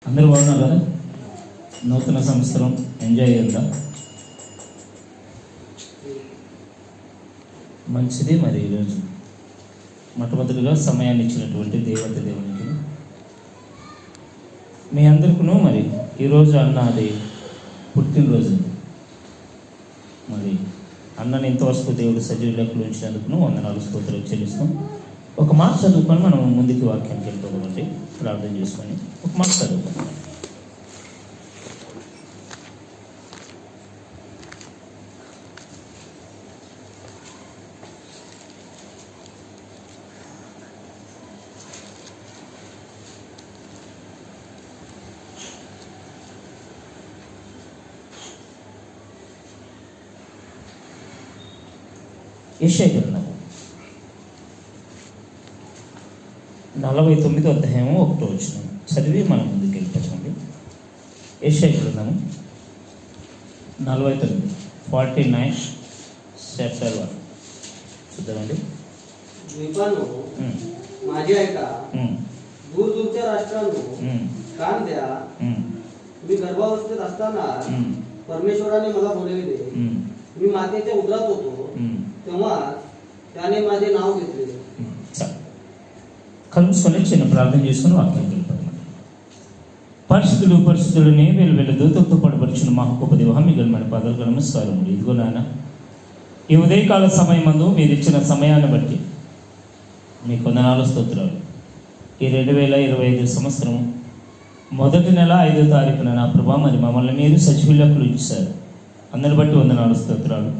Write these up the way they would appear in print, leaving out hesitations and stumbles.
అందరూ బాగున్నారు కదా? నూతన సంవత్సరం ఎంజాయ్ చేద్దాం. మంచిది. మరి ఈరోజు మొట్టమొదటిగా సమయాన్ని ఇచ్చినటువంటి దేవునికి మీ అందరికీ మరి ఈరోజు అన్నది పుట్టినరోజు. మరి అన్నని ఇంతవరకు దేవుడు సజీవులకు ఉంచినందుకు వందనాలు స్తోత్రాలు చెల్లిస్తాం. ఒక మాట చదువుకొని మనం ముందుకు వాక్యానికి వెళ్ళిపోదామండి. ప్రార్థన చేసుకొని ఒక మాట చదువుకోండి. యెషయా గ్రంథము 49వ అధ్యాయము 1వ వచనం చదివి మనం ముందుకు వెళ్ళిపోతామండి. యెషయా గ్రంథము 49 chapter 1 చూద్దామండి. द्वीपांनो माझे ऐका, दूरदूरच्या राष्ट्रांनो कान द्या. मी गर्भावस्थेत असताना परमेश्वराने मला बोलविले. मी मातेच्या उदरात होतो तेव्हा त्याने माझे नाव घेतले. కలుసుకొని చిన్న ప్రార్థన చేసుకుని వాక్యం వెళ్ళిపోతాం. పరిశుద్ధుడు వేలు వేల దూతలతో పడబరిచిన మా గొప్ప దేవ మీకు మన పదవులకు నమస్కారములు. ఇదిగో నాన్న, ఈ ఉదయకాల సమయమందు మీరు ఇచ్చిన సమయాన్ని బట్టి మీకు వందనాలు స్తోత్రాలు. ఈ 2025 సంవత్సరం మొదటి నెల 5వ తారీఖున నా ప్రభా మరి మమ్మల్ని మీరు సజీవులకు ఇచ్చారు. అందరిని బట్టి వందనాలు స్తోత్రాలు.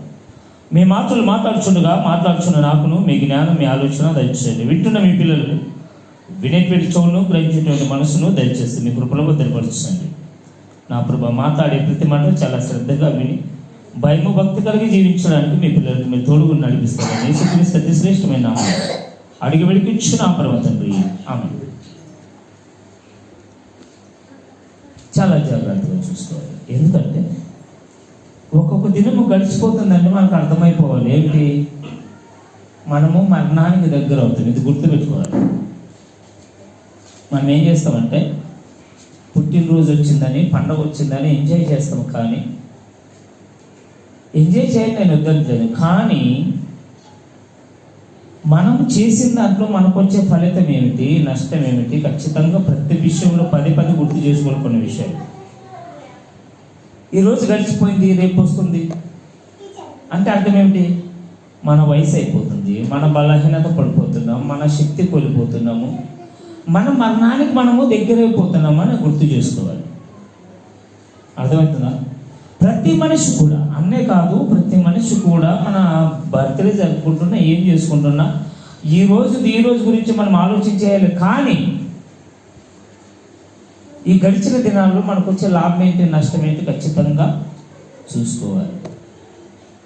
మీ మాటలు మాట్లాడుచున్న నాకును మీ జ్ఞానం మీ ఆలోచన దయచేయండి. వింటున్న మీ పిల్లలకు వినేటువంటి చెవులను గ్రహించేటువంటి మనసును దయచేసి మీ కృపలో భద్రపరచండి. నా ప్రభా మాట్లాడే ప్రతి మాట చాలా శ్రద్ధగా విని భయము భక్తి కలిగి జీవించడానికి మీ పిల్లలకు మీరు తోడుగా నడిపిస్తారని యేసుక్రీస్తు అతి శ్రేష్టమైన నామములో అడిగి వెడికించు నా పరమ తండ్రి, ఆమేన్. చాలా జాగ్రత్తగా చూసుకోవాలి. ఎందుకంటే ఒక్కొక్క దినము గడిచిపోతుందంటే మనకు అర్థమైపోవాలి ఏమిటి, మనము మరణానికి దగ్గర అవుతాం. ఇది గుర్తుపెట్టుకోవాలి. మనం ఏం చేస్తామంటే పుట్టినరోజు వచ్చిందని, పండగ వచ్చిందని ఎంజాయ్ చేస్తాం. కానీ ఎంజాయ్ చేయాలి, నేను వద్దట్లేదు. కానీ మనం చేసిన దాంట్లో మనకు వచ్చే ఫలితం ఏమిటి, నష్టం ఏమిటి, ఖచ్చితంగా ప్రతి విషయంలో పదే గుర్తు చేసుకోవాలి. కొన్ని విషయాలు ఈరోజు గడిచిపోయింది, రేపు వస్తుంది అంటే అర్థం ఏమిటి, మన వయసు అయిపోతుంది, మన బలహీనత పడిపోతున్నాం, మన శక్తి కోల్పోతున్నాము, మన మరణానికి మనము దగ్గరైపోతున్నాము అని గుర్తు చేసుకోవాలి. అర్థమవుతుందా? ప్రతి మనిషి కూడా, అన్నే కాదు, ప్రతి మనిషి కూడా మన బర్త్డే జరుపుకుంటున్నా, ఏం చేసుకుంటున్నా ఈ రోజు గురించి మనం ఆలోచించేయాలి. కానీ ఈ గడిచిన దినాల్లో మనకు వచ్చే లాభం ఏంటి, నష్టం ఏంటి ఖచ్చితంగా చూసుకోవాలి.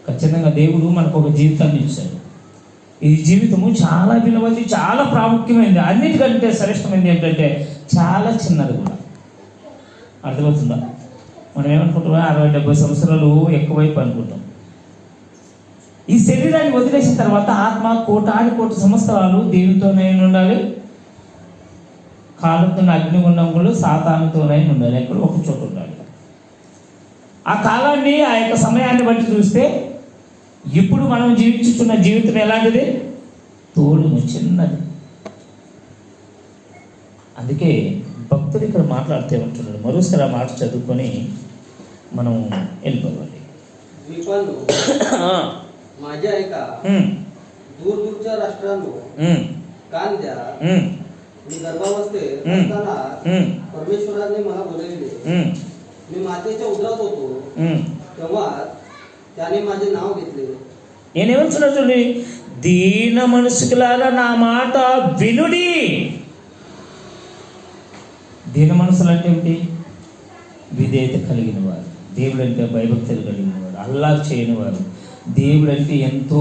ఖచ్చితంగా దేవుడు మనకు ఒక జీవితాన్ని ఇచ్చాడు. ఈ జీవితము చాలా విలువైంది, చాలా ప్రాముఖ్యమైనది. అన్నిటికంటే శ్రేష్టమైనది ఏంటంటే చాలా చిన్నది కూడా. అర్థమవుతుందా? మనం ఏమనుకుంటాం, 60-70 సంవత్సరాలు ఎక్కువైపు అనుకుంటాం. ఈ శరీరాన్ని వదిలేసిన తర్వాత ఆత్మ కోటి సంవత్సరాలు దేవునితోనే ఉండాలి, కాలంతో అగ్నిగుండంలో సాతానుతోనే ఉండాలి, ఎక్కడ ఒక చోట ఉండాలి. ఆ కాలాన్ని, ఆ యొక్క సమయాన్ని బట్టి చూస్తే ఇప్పుడు మనం జీవించుతున్న జీవితం ఎలాంటిది, తోడును చిన్నది. అందుకే భక్తుడు ఇక్కడ మాట్లాడితే ఉంటున్నాడు. మరోసారి ఆ మాట చదువుకొని మనం వెళ్ళిపోవాలి. माझे ऐका, दूरदूरच्या राष्ट्रांनो कान द्या. मी गर्भावस्थेत असताना परमेश्वराने मला बोलविले. मी मातेच्या उदरात होतो तेव्हा त्याने माझे नाव घेतले. నేనేమంటున్నా చూడండి, దీన మనసుకులారా నా మాట వినుడి. దీన మనసులు అంటే ఏమిటి? విధేయత కలిగిన వారు, దేవుడు అంటే భయభక్తులు కలిగిన వారు, అల్లాహ్ చేయని వారు, దేవుడు అంటే ఎంతో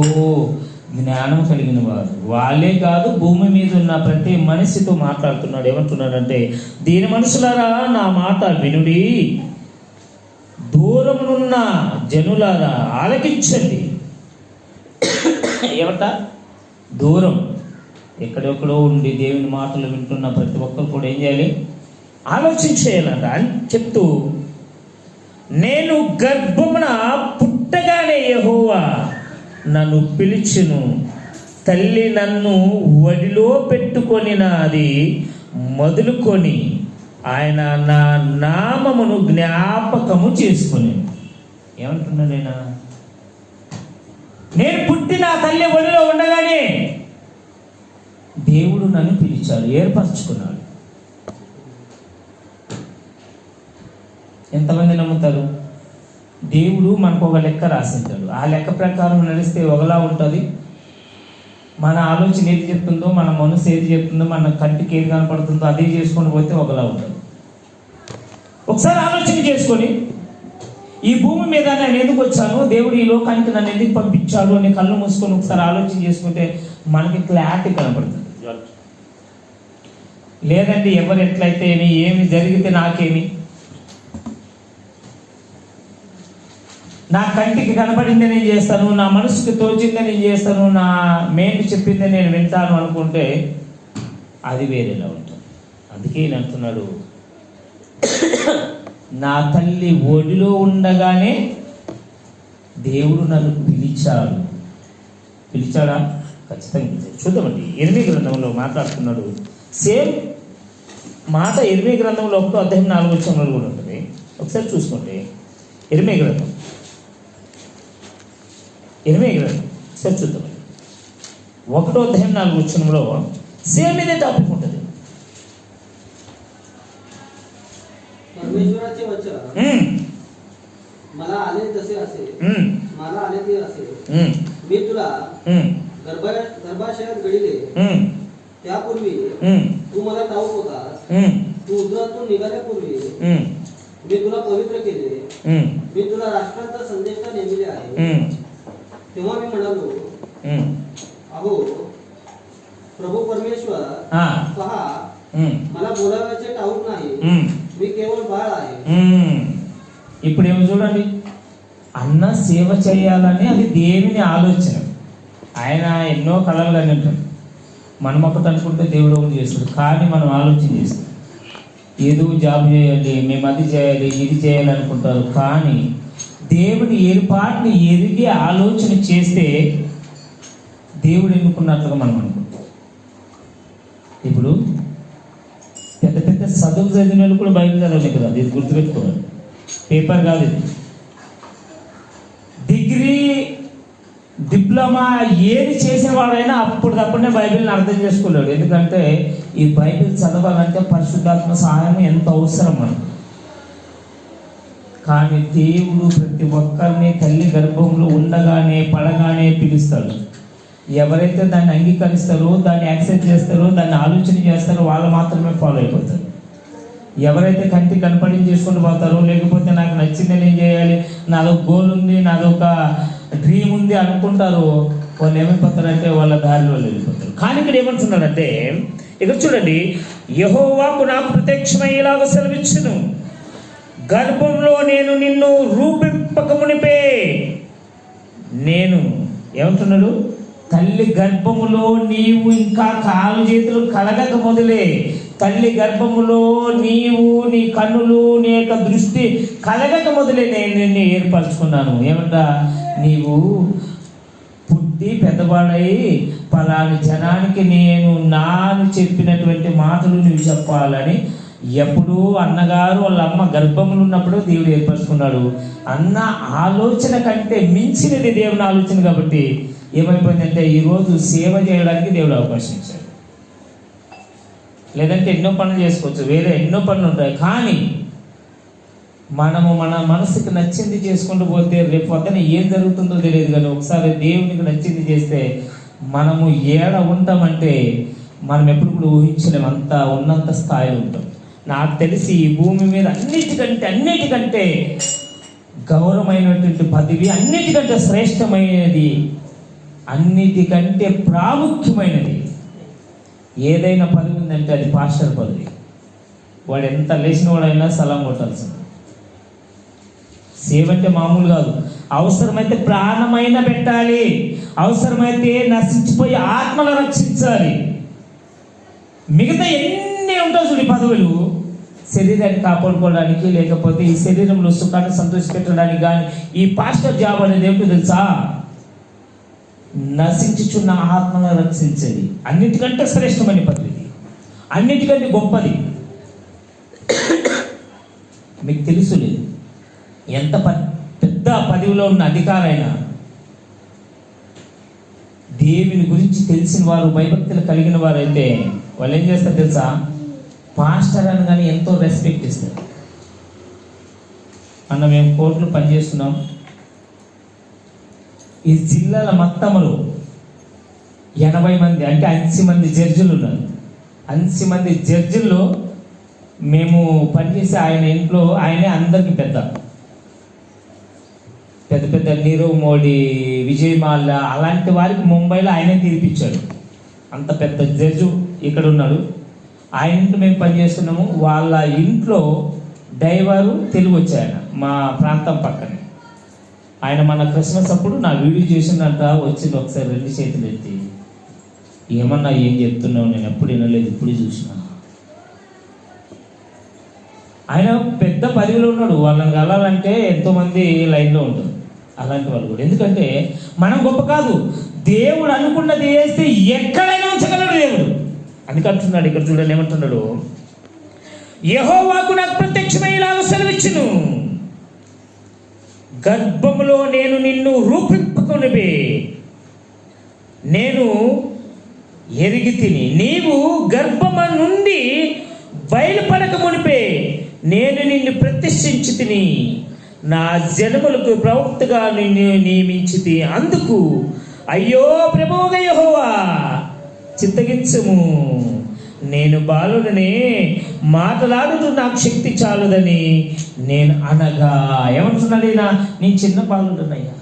జ్ఞానం కలిగిన వారు. వాళ్ళే కాదు, భూమి మీద ఉన్న ప్రతి మనిషితో మాట్లాడుతున్నాడు. ఏమంటున్నాడంటే, దీని మనుషులారా నా మాట వినుడి, దూరమునున్న జనులారా ఆలకించండి. ఏమంట? దూరం ఎక్కడెక్కడో ఉండి దేవుని మాటలు వింటున్న ప్రతి ఒక్కరు కూడా ఏం చేయాలి? ఆలోచించేయాలంట అని చెప్తూ, నేను గర్భమున పుట్టగానే యెహోవా నన్ను పిలిచును, తల్లి నన్ను ఒడిలో పెట్టుకొని నాది మొదలుకొని ఆయన నా నామమును జ్ఞాపకము చేసుకొని. ఏమంటున్నాడు ఆయన? నేను పుట్టి నా తల్లి ఒడిలో ఉండగానే దేవుడు నన్ను పిలిచాడు, ఏర్పరచుకున్నాడు. ఎంతమంది నమ్ముతారు? దేవుడు మనకు ఒక లెక్క రాసింటాడు. ఆ లెక్క ప్రకారం నడిస్తే ఒకలా ఉంటుంది. మన ఆలోచన ఏది చెప్తుందో, మన మనసు ఏది చెప్తుందో, మన కంటికి ఏది కనపడుతుందో అదే చేసుకొని పోతే ఒకలా ఉంటుంది. ఒకసారి ఆలోచన చేసుకొని, ఈ భూమి మీద నేను ఎందుకు వచ్చాను, దేవుడు ఈ లోకానికి నన్ను ఎందుకు పంపించాడు అని కళ్ళు మూసుకొని ఒకసారి ఆలోచన చేసుకుంటే మనకి క్లారిటీ కనపడుతుంది. లేదంటే ఎవరు ఎట్లయితే ఏమి జరిగితే నాకేమి, నా కంటికి కనపడిందే నేను చేస్తాను, నా మనసుకి తోచిందే నేను చేస్తాను, నా మేలు చెప్పిందే నేను వింటాను అనుకుంటే అది వేరేలా ఉంటుంది. అందుకే నేను అంటున్నాడు, నా తల్లి ఒడిలో ఉండగానే దేవుడు నన్ను పిలిచాడు. పిలిచాడా? ఖచ్చితంగా పిలిచాడు. చూద్దామండి, ఇర్మీ గ్రంథంలో మాట్లాడుతున్నాడు. సేమ్ మాట ఇర్మీ గ్రంథంలో 1:4 కూడా ఉంటుంది. ఒకసారి చూసుకోండి. ఇర్మీ గ్రంథం సరే చూద్దామండి. 1:4 సేమ్ ఇదే టాపిక్ ఉంటుంది. परमेश्वराचे वचन मला आले तसे असे, मला आले ते असे, मी तुला गर्भाशयात घडिले त्यापूर्वी तू मला ठाऊक होतास, तू उदरातून निघाल्यापूर्वी मी तुला पवित्र केले, मी तुला राष्ट्रांचा संदेष्टा नेमिले आहे. तेव्हा मी म्हणालो, अहो प्रभू परमेश्वर, पहा मला बोलावयाचे ठाऊक नाही, मी केवळ बाळ आहे. ఇప్పుడేమో చూడండి, అన్న సేవ చేయాలని అది దేవుని ఆలోచన. ఆయన ఎన్నో కళలు అని ఉంటాడు. మనం ఒకటి అనుకుంటే దేవుడు ఒకటి చేస్తాడు. కానీ మనం ఆలోచన చేస్తాం, ఏదో జాబ్ చేయాలి, మేము అది చేయాలి, ఇది చేయాలి అనుకుంటారు. కానీ దేవుని ఏర్పాటుని ఎరిగి ఆలోచన చేస్తే దేవుడు ఎన్నుకున్నట్లుగా మనం అనుకుంటాం. ఇప్పుడు పెద్ద పెద్ద చదువు చదివిన వాళ్ళు కూడా బైబిల్ చదవలే కదా, ఇది గుర్తుపెట్టుకోవాలి. పేపర్ కాదు ఇది. డిగ్రీ, డిప్లొమా ఏది చేసిన వాడైనా అప్పుడప్పుడే బైబిల్ని అర్థం చేసుకోలేడు. ఎందుకంటే ఈ బైబిల్ చదవాలంటే పరిశుద్ధాత్మ సహాయం ఎంత అవసరం మనకు. కానీ దేవుడు ప్రతి ఒక్కరిని తల్లి గర్భంలో ఉండగానే పడగానే పిలుస్తాడు. ఎవరైతే దాన్ని అంగీకరిస్తారో, దాన్ని యాక్సెప్ట్ చేస్తారో, దాన్ని ఆలోచన చేస్తారో వాళ్ళు మాత్రమే ఫాలో అయిపోతారు. ఎవరైతే కంటికి కనపడింది చేసుకుంటూ పోతారో, లేకపోతే నాకు నచ్చింది నేను చేయాలి, నాదొక గోల్ ఉంది, నాదొక డ్రీమ్ ఉంది అనుకుంటారో, వాళ్ళు ఏమైపోతారంటే వాళ్ళ దారిలో వెళ్ళిపోతారు. కానీ ఇక్కడ ఏమంటున్నాడంటే, ఇక్కడ చూడండి, యెహోవాకు నాకు ప్రత్యక్షమయ్యేలాగా సెలవిచ్చును, గర్భంలో నేను నిన్ను రూపింపకమునిపే. నేను ఏమంటున్నాడు, తల్లి గర్భములో నీవు ఇంకా కాలు చేతులు కలగక మొదలే, తల్లి గర్భములో నీవు, నీ కన్నులు, నీ యొక్క దృష్టి కలగక మొదలే నేను నిన్ను ఏర్పరచుకున్నాను. ఏమంటా, నీవు పుట్టి పెద్దవాడై పలాని జనానికి నేను నాను చెప్పినటువంటి మాటలు నువ్వు చెప్పాలని ఎప్పుడు అన్నగారు వాళ్ళ అమ్మ గర్భములు ఉన్నప్పుడు దేవుడు ఏర్పరచుకున్నాడు. అన్న ఆలోచన కంటే మించినది దేవుని ఆలోచన. కాబట్టి ఏమైపోయిందంటే ఈరోజు సేవ చేయడానికి దేవుడు అవకాశం ఇచ్చాడు. లేదంటే ఎన్నో పనులు చేసుకోవచ్చు, వేరే ఎన్నో పనులు ఉంటాయి. కానీ మనము మన మనసుకి నచ్చింది చేసుకుంటూ పోతే రేపు పొద్దున ఏం జరుగుతుందో తెలియదు. కానీ ఒకసారి దేవునికి నచ్చింది చేస్తే మనము ఏడ ఉంటామంటే మనం ఎప్పుడు కూడా ఊహించలేము, అంత ఉన్నంత స్థాయిలో ఉంటాం. నాకు తెలిసి ఈ భూమి మీద అన్నిటికంటే గౌరవమైనటువంటి పదవి, అన్నిటికంటే శ్రేష్టమైనది, అన్నిటికంటే ప్రాముఖ్యమైనది ఏదైనా పదవి ఉందంటే అది పాస్టర్ పదవి. వాడు ఎంత లేచిన వాడైనా సలాం కొట్టాల్సింది. సేవ అంటే మామూలు కాదు. అవసరమైతే ప్రాణమైన పెట్టాలి, అవసరమైతే నశించిపోయి ఆత్మను రక్షించాలి. మిగతా ఎన్ని ఉంటాయి చూడు పదవులు, శరీరాన్ని కాపాడుకోవడానికి, లేకపోతే ఈ శరీరంలో సుఖాన్ని సంతోషపెట్టడానికి కానీ ఈ పాస్టర్ జాబ్ అనేది ఏమిటో తెలుసా? నశించుచున్న ఆత్మను రక్షించేది. అన్నిటికంటే శ్రేష్టమైన పదవి, అన్నిటికంటే గొప్పది. మీకు తెలుసు లేదు, ఎంత పెద్ద పదవిలో ఉన్న అధికారైనా దేవుని గురించి తెలిసిన వారు, భయభక్తులు కలిగిన వారు అయితే వాళ్ళు ఏం చేస్తారు తెలుసా? పాస్టర్ అని కానీ ఎంతో రెస్పెక్ట్ ఇస్తారు. అన్న మేము కోర్టులో పనిచేస్తున్నాం. ఈ జిల్లాల మొత్తంలో 80 మంది అంటే 80 మంది జడ్జిలు ఉన్నారు. 80 మంది జడ్జిల్లో మేము పనిచేసే ఆయన ఇంట్లో ఆయనే అందరికీ పెద్ద పెద్ద నీరవ్ మోడీ, విజయ్ మాల్యా అలాంటి వారికి ముంబైలో ఆయనే తీర్పిచ్చాడు. అంత పెద్ద జడ్జు ఇక్కడ ఉన్నాడు. ఆయన ఇంట్లో మేము పనిచేస్తున్నాము. వాళ్ళ ఇంట్లో డ్రైవరు తెలుగు వచ్చాయన, మా ప్రాంతం పక్కనే. ఆయన మన క్రిస్మస్ అప్పుడు నా వీడియో చేసిందంట. వచ్చింది ఒకసారి 2 చేతులు ఎత్తి, ఏమన్నా ఏం చెప్తున్నావు, నేను ఎప్పుడు వినలేదు, ఇప్పుడు చూసినా. ఆయన పెద్ద పదవిలో ఉన్నాడు. వాళ్ళని కలాలంటే ఎంతోమంది లైన్లో ఉంటారు. అలాంటి వాళ్ళు కూడా, ఎందుకంటే మనం గొప్ప కాదు, దేవుడు అనుకున్నది చేస్తే ఎక్కడైనా ఉంచగలడు దేవుడు. అందుకంటున్నాడు ఇక్కడ చూడండి, ఏమంటున్నాడు? యెహోవాకు నాకు ప్రత్యక్షమై ఇలాగ సెలవిచ్చును, గర్భములో నేను నిన్ను రూపింపుకొనివే, నేను ఎరిగి తిని, నీవు గర్భము నుండి బయలుపడక మునిపే నేను నిన్ను ప్రతిష్ఠించి తిని, నా జనములకు ప్రవక్తగా నిన్ను నియమించితి. అందుకు అయ్యో ప్రభువుగా యెహోవా చింతగించుము, నేను బాలుడనే, మాటలాడుతూ నాకు శక్తి చాలదని నేను అనగా. ఏమంటున్నాడు ఈయన? నేను చిన్న బాలుడనయ్యా.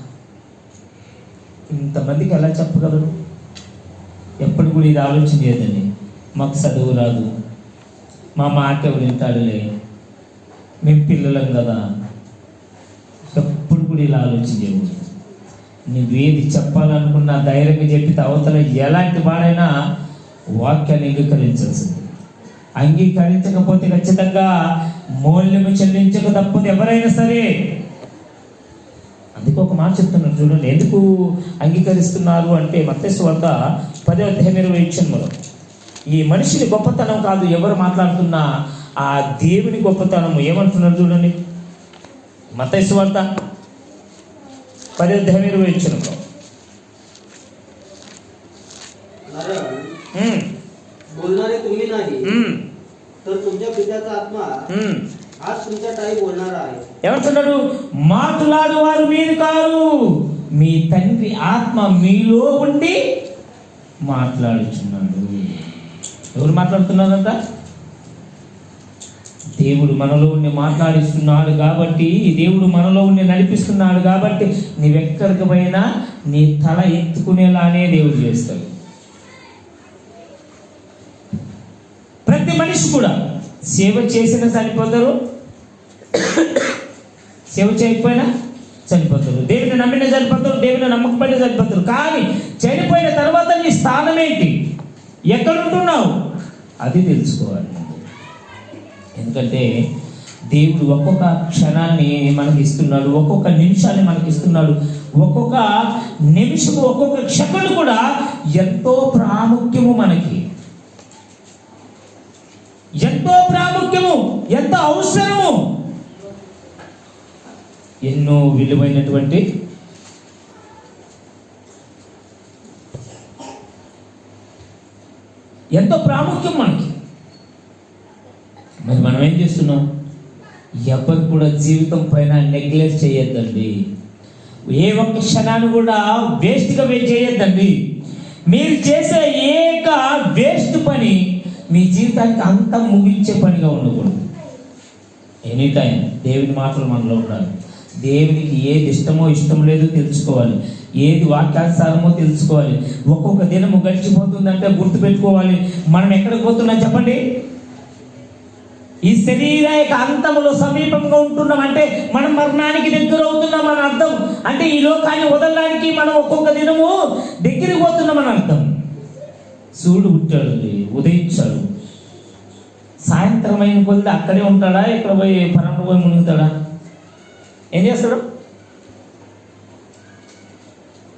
ఇంతమందికి ఎలా చెప్పగలరు? ఎప్పుడు కూడా ఇది ఆలోచన చేయదండి. మాకు చదువు రాదు, మా మాట ఎవరు వింటాడులే, మేము పిల్లలం కదా. ఎప్పుడు కూడా ఇలా ఆలోచన చేయకూడదు. నువ్వేది చెప్పాలనుకున్నా ధైర్యంగా చెప్పి అవతల ఎలాంటి వాడైనా వాక్యాన్ని అంగీకరించాల్సింది. అంగీకరించకపోతే ఖచ్చితంగా మూల్యము చెల్లించక తప్పదు ఎవరైనా సరే. అందుకు ఒక మాట చెప్తున్నాను చూడండి, ఎందుకు అంగీకరిస్తున్నారు అంటే మత్తయి సువార్త 10:20 ఈ మనిషిని గొప్పతనం కాదు ఎవరు మాట్లాడుతున్నా, ఆ దేవుని గొప్పతనము. ఏమంటున్నారు చూడండి, మత్తయి సువార్త 10:20 बोलणारे तुम्ही नाही, तर तुमच्या पित्याचा आत्मा आज तुमच्या ठाई बोलणारा आहे. ఏమంటున్నాడు? మాట్లాడు వారు మీరు కారు, మీ తండ్రి ఆత్మ మీలో ఉండి మాట్లాడుచున్నాడు. ఎవరు మాట్లాడుతున్నారంట? దేవుడు మనలో ఉండి మాట్లాడిస్తున్నాడు కాబట్టి, దేవుడు మనలో ఉండి నడిపిస్తున్నాడు కాబట్టి నీవెక్కడికి పోయినా నీ తల ఎత్తుకునేలానే దేవుడు చేస్తాడు. ప్రతి మనిషి కూడా సేవ చేసినా చనిపోతారు, సేవ చేయకపోయినా చనిపోతారు. దేవుని నమ్మిన చనిపోతారు, దేవుని నమ్మకపోయినా చనిపోతారు. కానీ చనిపోయిన తర్వాత నీ స్థానం ఏంటి, ఎక్కడుంటున్నావు, అది తెలుసుకోవాలి. ఎందుకంటే దేవుడు ఒక్కొక్క క్షణాన్ని మనకి ఇస్తున్నాడు, ఒక్కొక్క నిమిషాన్ని మనకి ఇస్తున్నాడు. ఒక్కొక్క నిమిషము, ఒక్కొక్క క్షణం కూడా ఎంతో ప్రాముఖ్యము, మనకి ఎంతో ప్రాముఖ్యము, ఎంత అవసరము. ఎన్నో విలువైనటువంటి ఎంతో ప్రాముఖ్యం మనకి. మరి మనం ఏం చేస్తున్నాం? ఎవరు కూడా జీవితం పైన నెగ్లెక్ట్ చేయొద్దండి. ఏ ఒక్క క్షణాన్ని కూడా వేస్ట్గా చేయొద్దండి. మీరు చేసే ఏక వేస్ట్ పని మీ జీవితానికి అంత ముగించే పనిగా ఉండకూడదు. ఎనీ టైం దేవుని మాటలు మనలో ఉండాలి. దేవునికి ఏది ఇష్టమో ఇష్టం లేదో తెలుసుకోవాలి, ఏది వాక్యానుసారమో తెలుసుకోవాలి. ఒక్కొక్క దినము గడిచిపోతుందంటే గుర్తుపెట్టుకోవాలి, మనం ఎక్కడికి పోతున్నాం చెప్పండి. ఈ శరీర యొక్క అంతములో సమీపంగా ఉంటున్నామంటే మనం మరణానికి దగ్గర అవుతున్నామని అర్థం. అంటే ఈ లోకాన్ని వదలడానికి మనం ఒక్కొక్క దినము దగ్గరికి పోతున్నామని అర్థం. సూర్యుడు పుట్టాడు, ఉదయించాడు, సాయంత్రం అయిన కొద్ది అక్కడే ఉంటాడా, ఇక్కడ పోయి పరంలో పోయి మునుగుతాడా? ఏం చేస్తాడు?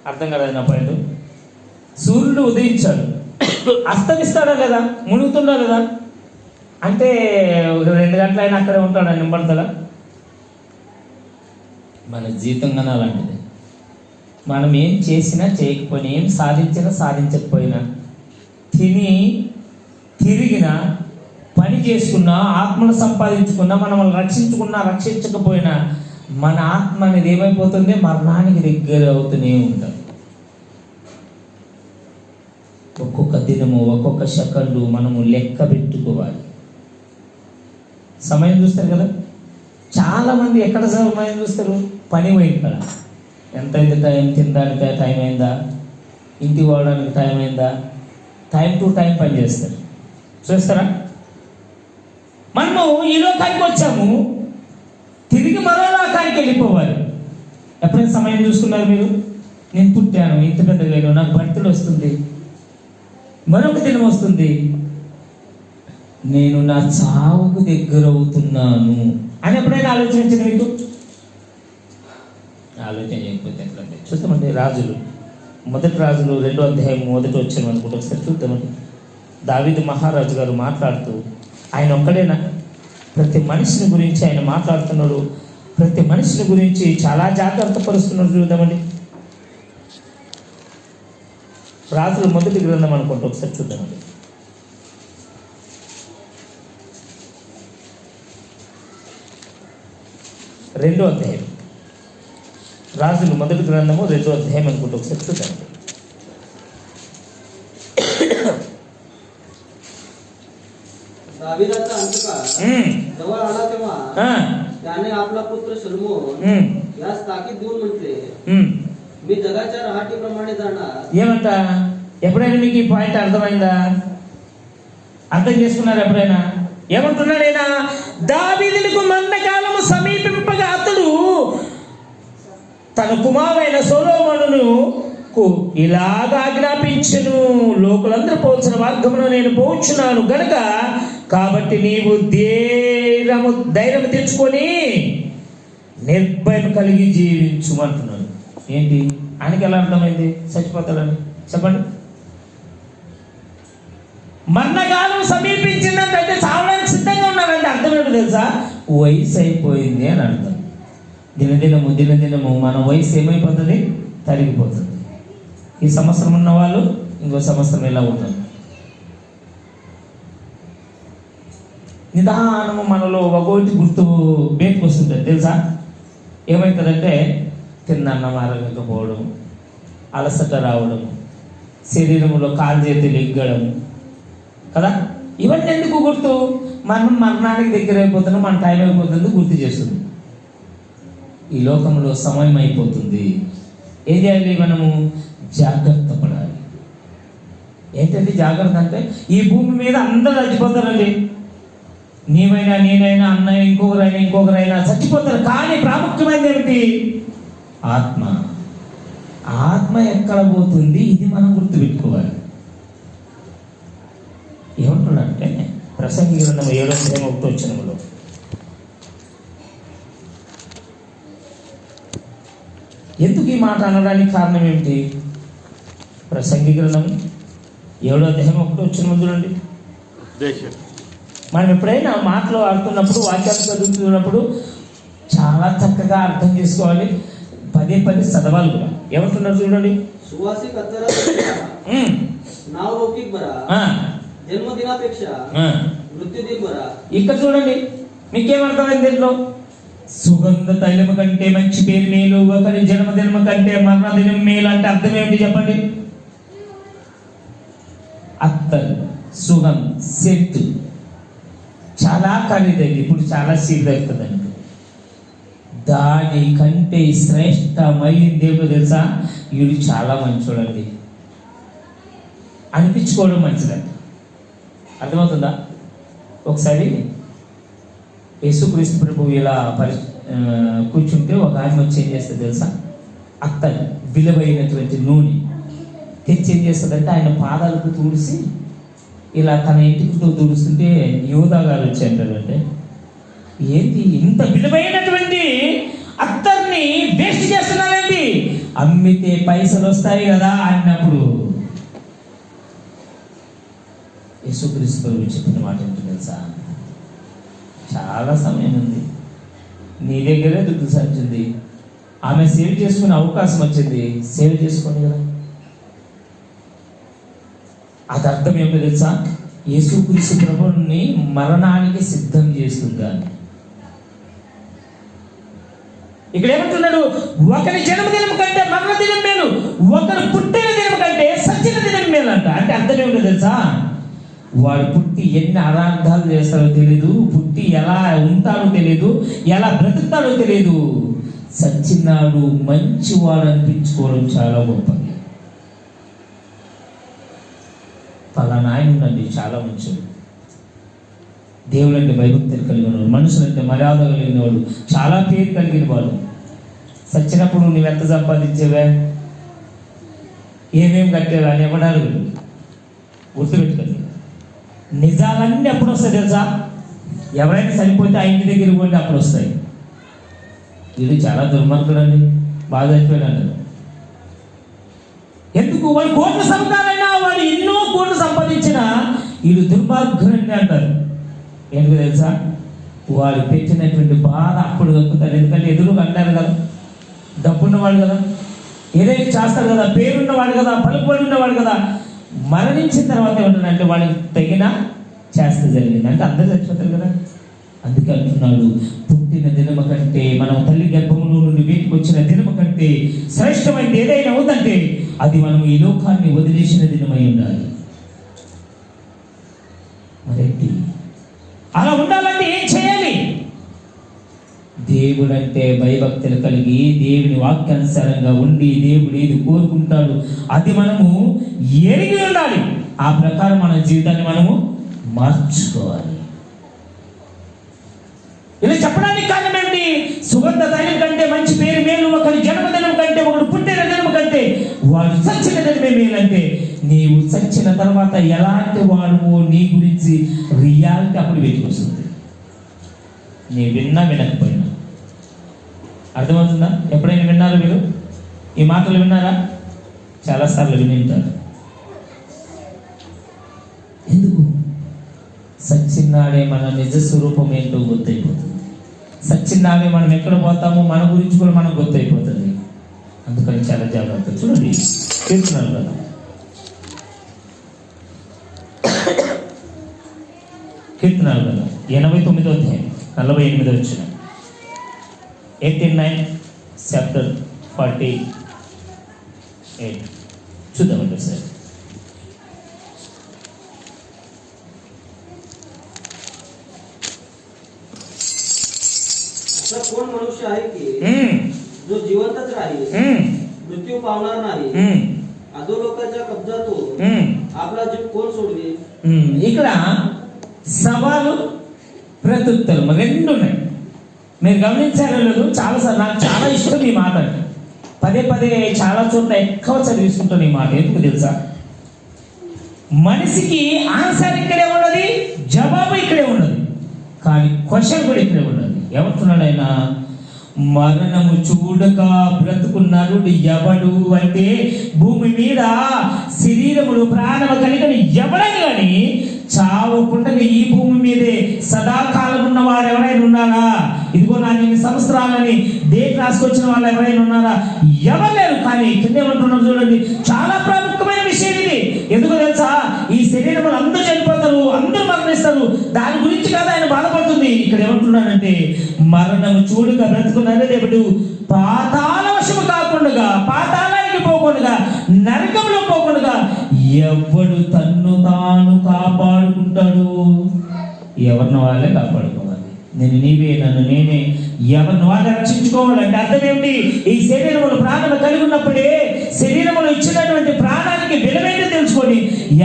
అర్థం కాలేదు నా పాయింట్. సూర్యుడు ఉదయించాడు, అస్తమిస్తాడా లేదా? మునుగుతుండా లేదా? అంటే 2 గంటలైనా అక్కడే ఉంటాడా? నింబడతాడా? మన జీవితం కన్నా అలాంటిది. మనం ఏం చేసినా చేయకపోయినా, ఏం సాధించినా సాధించకపోయినా, తిని తిరిగినా, పని చేసుకున్నా, ఆత్మను సంపాదించుకున్నా, మనం రక్షించుకున్నా రక్షించకపోయినా, మన ఆత్మ అనేది ఏమైపోతుంది? మరణానికి దగ్గర అవుతూనే ఉంటుంది. ఒక్కొక్క దినము, ఒక్కొక్క సెకండు మనము లెక్క పెట్టుకోవాలి. సమయం చూస్తారు కదా, చాలామంది ఎక్కడ సమయం చూస్తారు? పని పోయింది కదా, ఎంతైతే టైం, తినడానికి టైం అయిందా, ఇంటికి పోవడానికి టైం అయిందా, టైం టు టైం పని చేస్తారు. చూస్తారా? మనము ఈ లోకానికి వచ్చాము, తిరిగి మరో లోకానికి వెళ్ళిపోవాలి. ఎప్పుడైనా సమయం చూసుకున్నారు మీరు? నేను పుట్టాను, ఇంత పెద్దగా, నాకు బర్త్డే వస్తుంది, మరొక దినం వస్తుంది, నేను నా చావుకు దగ్గర అవుతున్నాను అని ఎప్పుడైనా ఆలోచించింది మీకు? ఆలోచన చేయకపోతే ఎట్లంటే చూద్దామండి. రాజులు, మొదటి రాజులు 2వ అధ్యాయం మొదటి వచ్చాము అనుకుంటే ఒకసారి చూద్దామండి. దావీదు మహారాజు గారు మాట్లాడుతూ, ఆయన ఒక్కడేనా? ప్రతి మనిషిని గురించి ఆయన మాట్లాడుతున్నాడు. ప్రతి మనిషిని గురించి చాలా జాగ్రత్త పరుస్తున్నాడు. చూద్దామండి. రాజులు మొదటి గ్రంథం అనుకుంటే ఒకసారి చూద్దామండి. రెండో అధ్యాయం, రాజులు మొదటి గ్రంథము 2వ అధ్యాయం అనుకుంటే ఒకసారి చూద్దామండి. दाविदाचा अंतकाळ जवळ आला तेव्हा त्याने आपला पुत्र शलोमोन यास ताकीद देऊन म्हटले, मी जगाच्या रहाटीप्रमाणे जाणार. ఏమంట? ఎప్పుడైనా మీకు ఈ పాయింట్ అర్థమైందా? అర్థం చేసుకున్నారు ఎప్పుడైనా? ఏమంటున్నాడైనా? దావీదుకు మరణకాలము సమీపింపగా అతడు తన కుమారుడైన సొలొమోనును ఇలాగా ఆజ్ఞాపించును, లోకులందరూ పోల్చిన మార్గమును నేను పోచున్నాను గనుక, కాబట్టి నీవు ధైర్యం తెచ్చుకొని నిర్భయం కలిగి జీవించుమంటున్నాడు. ఏంటి ఆయనకి ఎలా అర్థమైంది? చచ్చిపోతాడని చెప్పండి. మరణకాలం సమీపించిందంటే చావడానికి సిద్ధంగా ఉన్నాడంటే అర్థం ఏంటో తెలుసా? వయసు అయిపోయింది అని అర్థం. దినదినము మన వయసు ఏమైపోతుంది? తరిగిపోతుంది. ఈ సంవత్సరం ఉన్న వాళ్ళు ఇంకో సంవత్సరం ఎలా ఉంటారు? నిదానము మనలో ఒకటి గుర్తు బయటకు వస్తుంటుంది తెలుసా? ఏమవుతుందంటే తిన్నన్నం అరగకపోవడం, అలసట రావడం, శరీరంలో కాలు చేతులు ఎగ్గడం కదా. ఇవన్నీ ఎందుకు గుర్తు? మనం మరణానికి దగ్గర అయిపోతున్నాం, మన టైం అయిపోతుంది గుర్తు చేస్తుంది. ఈ లోకంలో సమయం అయిపోతుంది. ఏం చేయాలి? మనము జాగ్రత్త పడాలి. ఏంటంటే జాగ్రత్త అంటే, ఈ భూమి మీద అందరూ చచ్చిపోతారండి. నీవైనా, నేనైనా, అన్నయ్య, ఇంకొకరైనా చచ్చిపోతారు. కానీ ప్రాముఖ్యమైనది ఏమిటి? ఆత్మ. ఆత్మ ఎక్కడ పోతుంది? ఇది మనం గుర్తుపెట్టుకోవాలి. ఏమంటున్నాడంటే ప్రసంగి గ్రంథం 7వ అధ్యాయం 1వ వచనములో, ఎందుకు ఈ మాట అనడానికి కారణం ఏమిటి? ప్రసంగి గ్రంథం 7వ అధ్యాయం 1వ వచనం చూడండి. మనం ఎప్పుడైనా మాటలు ఆడుతున్నప్పుడు, వాక్యాలు చదువుతున్నప్పుడు చాలా చక్కగా అర్థం చేసుకోవాలి. పదే చదవాలి కూడా. ఏమంటున్నారు చూడండి. सुवासिक अत्तरा नाव लौकिक बरा, जन्मदिनापेक्षा मृत्यूदिन बरा. ఇక్కడ చూడండి, మీకేమర్థమైంది దీంట్లో? సుగంధ తైలము కంటే మంచి పేరు మేలు, ఒకరి జన్మదినం కంటే మరణదినం మేలు అంటే అర్థం ఏమిటి చెప్పండి? అత్తరు, సుగం, సెట్ చాలా ఖరీదైంది, ఇప్పుడు చాలా సీదవుతుందండి. దానికంటే శ్రేష్టమైంది ఏమిటో తెలుసా? వీడు చాలా మంచోడండి అనిపించుకోవడం మంచిదండి. అర్థమవుతుందా? ఒకసారి యేసుక్రీస్తు ప్రభువు ఇలా కూర్చుంటే ఒక ఆయన వచ్చి ఏం చేస్తుంది తెలుసా? అత్తరు విలువైనటువంటి నూనె తెచ్చి ఏం చేస్తుందంటే ఆయన పాదాలకు తుడిసి ఇలా తన ఇంటితో తుడుస్తుంటే యూదా గారు వచ్చి అంటారంటే, ఏంటి ఇంత విలువైనటువంటి అత్తర్ని వేస్ట్ చేస్తున్నారండి, అమ్మితే పైసలు వస్తాయి కదా అన్నప్పుడు యేసుక్రీస్తు ప్రభువు చెప్పిన మాట ఏంటో తెలుసా? చాలా సమయం ఉంది, నీ దగ్గరే దుడ్డు సరిచింది, ఆమె సేవ్ చేసుకునే అవకాశం వచ్చింది, సేవ్ చేసుకోండి కదా. అది అర్థం ఏమిటో తెలుసా? యేసుక్రీస్తు ప్రభువుని మరణానికి సిద్ధం చేస్తుందని. ఇక్కడ ఏమంటున్నాడు? ఒకరి జన్మదినం కంటే మరణ దినం మేలు, ఒకరు పుట్టిన దినం కంటే సచ్చిన దినం మేలు అంట. అంటే అర్థం ఏమిటో తెలుసా? వాడు పుట్టి ఎన్ని అనార్థాలు చేస్తాడో తెలియదు, పుట్టి ఎలా ఉంటాడో తెలియదు, ఎలా బ్రతుకుతాడో తెలియదు. సచ్చినాడు మంచివాడు అనిపించుకోవడం చాలా గొప్పది. పలానా ఆయన ఉండండి చాలా మంచివాడు, దేవుడు అంటే భయభక్తులు కలిగిన వాడు, మనుషులంటే మర్యాద కలిగిన వాడు, చాలా పేరు కలిగిన వాడు. సచ్చినప్పుడు నువ్వెంత సంపాదించేవే, ఏమేం కట్టేవా అని ఎవడాడు గుర్తుపెట్టుకోండి. నిజాలన్నీ ఎప్పుడు వస్తాయి తెలుసా? ఎవరైనా చనిపోతే ఆ ఇంటి దగ్గరికి పోతే అప్పుడు వస్తాయి. ఇది చాలా దుర్మార్గుడండి, బాగా చనిపోయాడు. ఎందుకు? వాడు కోట్ల సంపాదన, వాడు ఎన్నో కోట్లు సంపాదించిన వీడు దుర్మార్గుడండి అంటారు. ఎందుకు తెలుసా? వాడు పెట్టినటువంటి బాధ అప్పుడు దొక్కుతారు. ఎందుకంటే ఎదురు అంటారు కదా, డబ్బున్నవాడు కదా, ఏదైనా చేస్తాడు కదా, పేరున్నవాడు కదా, పలుకుబడి ఉన్నవాడు కదా. మరణించిన తర్వాత ఏమంటాడంటే వాడికి తగిన చేస్తే జరిగింది అంటే అందరూ చచ్చిపోతారు కదా. అందుకే అంటున్నాడు, పుట్టిన దినము కంటే, మనం తల్లి గర్భములో నుండి వీటికి వచ్చిన దినము కంటే శ్రేష్టమైనది ఏదైనా ఉందంటే అది మనం ఈ లోకాన్ని వదిలేసిన దినమై ఉండాలి. మరేంటి? అలా ఉండాలంటే ఏం చేయాలి? దేవుడంటే భయభక్తులు కలిగి దేవుని వాక్యానుసారంగా ఉండి దేవుడు ఏది కోరుకుంటాడు అది మనము ఎరిగి ఉండాలి. ఆ ప్రకారం మన జీవితాన్ని మనము మార్చుకోవాలి. ఇలా చెప్పడానికి కారణం ఏంటి? సుగంధ తైలం కంటే మంచి పేరు మేలు, ఒకరి జన్మదినం కంటే, ఒకడు పుట్టిన దినం కంటే వాడు చచ్చిన దినమే మేలు. అంటే నీవు చచ్చిన తర్వాత ఎలాంటి వాడువో నీ గురించి రియాలిటీ అప్పుడు వెతికి వస్తుంది, నీ విన్నా వినకపోయినా. అర్థమవుతుందా? ఎప్పుడైనా విన్నారా మీరు? ఈ మాటలు విన్నారా? చాలాసార్లు వినింటారు. ఎందుకు? సచ్చినాడే మన నిజ స్వరూపం ఏంటో గుర్తయిపోతుంది. సచ్చినాడే మనం ఎక్కడ పోతామో మన గురించి కూడా మనకు గుర్తయిపోతుంది. అందుకని చాలా జాగ్రత్త. చూడండి, కీర్తనలు కదా, కీర్తనలు కదా 89వ అధ్యాయం 48వ వచనం, 89 చాప్టర్ 48 చూద్దామంటే సార్. कोण मनुष्य आहे की जो जिवंतच राहील, मृत्यू पावणार नाही, अधोलोकाच्या कब्जातून आपला जीव कोण सोडवेल? ఇక్కడ సవాలు ప్రత్యుత్తరం రెండు ఉన్నాయి. మీరు గమనించారో లేదు, చాలాసార్లు నాకు చాలా ఇష్టం ఈ మాట. పదే పదే చాలా చోట్ల ఎక్కువ చదివిస్తుంటాను ఈ మాట. ఎందుకు తెలుసా? మనిషికి ఆన్సర్ ఇక్కడే ఉన్నది, జవాబు ఇక్కడే ఉన్నది, కానీ క్వశ్చన్ కూడా ఇక్కడే ఉన్నది. ఏమంటున్నాడు ఆయన? మరణము చూడక బ్రతుకున్నాడు ఎవడు అంటే భూమి మీద శరీరములు ప్రాణము కలిగిన ఎవడని కానీ చావకుండా ఈ భూమి మీదే సదాకాలం ఉన్న వారు ఎవరైనా ఉన్నారా? ఇదిగో నా నేను సంవత్సరాలని డేట్ రాసుకొచ్చిన వాళ్ళు ఎవరైనా ఉన్నారా? ఎవరు లేరు. కానీ కింద ఏమంటున్నారు చూడండి, చాలా ప్రాముఖ్యమైన విషయం ఇది. ఎందుకు తెలుసా? ఈ శరీరములు అందరూ చనిపోతారు, అందరూ మరణిస్తారు. దాని గురించి కదా ఆయన బాధపడుతుంది. ఇక్కడ ఏమంటున్నాడంటే మరణము చూడక బ్రతుకున్నాడే దేవుడు పాతాళ వశము కాకుండా, పాతాళానికి పోకుండా, నరకంలో పోకుండా ఎవడు తన్ను తాను కాపాడుకుంటాడు? ఎవరిని వాళ్ళే కాపాడుకోవాలి. నేను నీవే, నన్ను నేనే, ఎవరిని వాళ్ళే రక్షించుకోవాలంటే అర్థం ఏమిటి? ఈ శరీరములు ప్రాణము కలిగి ఉన్నప్పుడే శరీరములు ఇచ్చినటువంటి ప్రాణానికి విలువైన తెలుసుకొని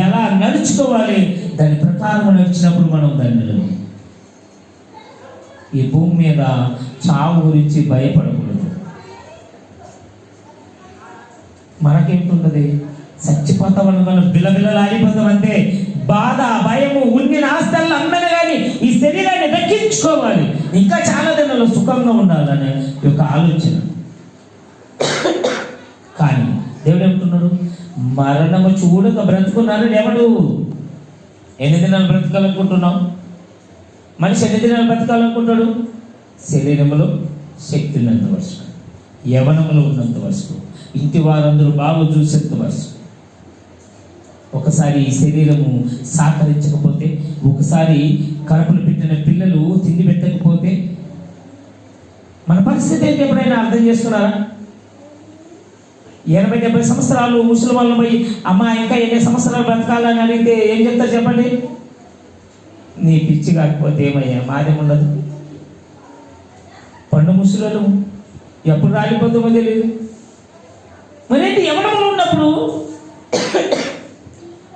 ఎలా నడుచుకోవాలి, దాని ప్రకారం నడిచినప్పుడు మనం ధన్యులు. ఈ భూమి మీద చావు గురించి భయపడకూడదు. మనకేంటున్నది? చచ్చిపోతామని మనం బిల్లబిల్లలాడిపోతాం అంతే. బాధ, భయము, ఉండిన ఆస్తులను అమ్మని కానీ ఈ శరీరాన్ని దక్కించుకోవాలి, ఇంకా చాలా దినాలు సుఖంగా ఉండాలనే యొక్క ఆలోచన. కానీ దేవుడు ఏమంటున్నాడు? మరణము చూడక బ్రతుకున్నాడు ఎవడు? ఎన్ని దినాలు బ్రతకాలనుకుంటున్నావు? మనిషి ఎన్ని దినాలు బ్రతకాలనుకుంటాడు? శరీరంలో శక్తి ఉన్నంత వరకు, యవనంలో ఉన్నంత వరకు, ఇంటి వారందరూ బాగు చూసేంత వరకు. ఒకసారి ఈ శరీరము సహకరించకపోతే, ఒకసారి కడుపులు పెట్టిన పిల్లలు తిండి పెట్టకపోతే మన పరిస్థితి ఏంటి? ఎప్పుడైనా అర్థం చేసుకున్నారా? 80-70 సంవత్సరాలు ముసలి వాళ్ళు పోయి అమ్మ ఇంకా ఎన్ని సంవత్సరాలు బ్రతకాలని అడిగితే ఏం చెప్తారు చెప్పండి? నీ పిచ్చి కాకపోతే ఏమయ్యా, మాదేముండదు. పండు ముసలు ఎప్పుడు రాలిపోతుందో తెలియదు. మరేంటి యవ్వనంలో ఉన్నప్పుడు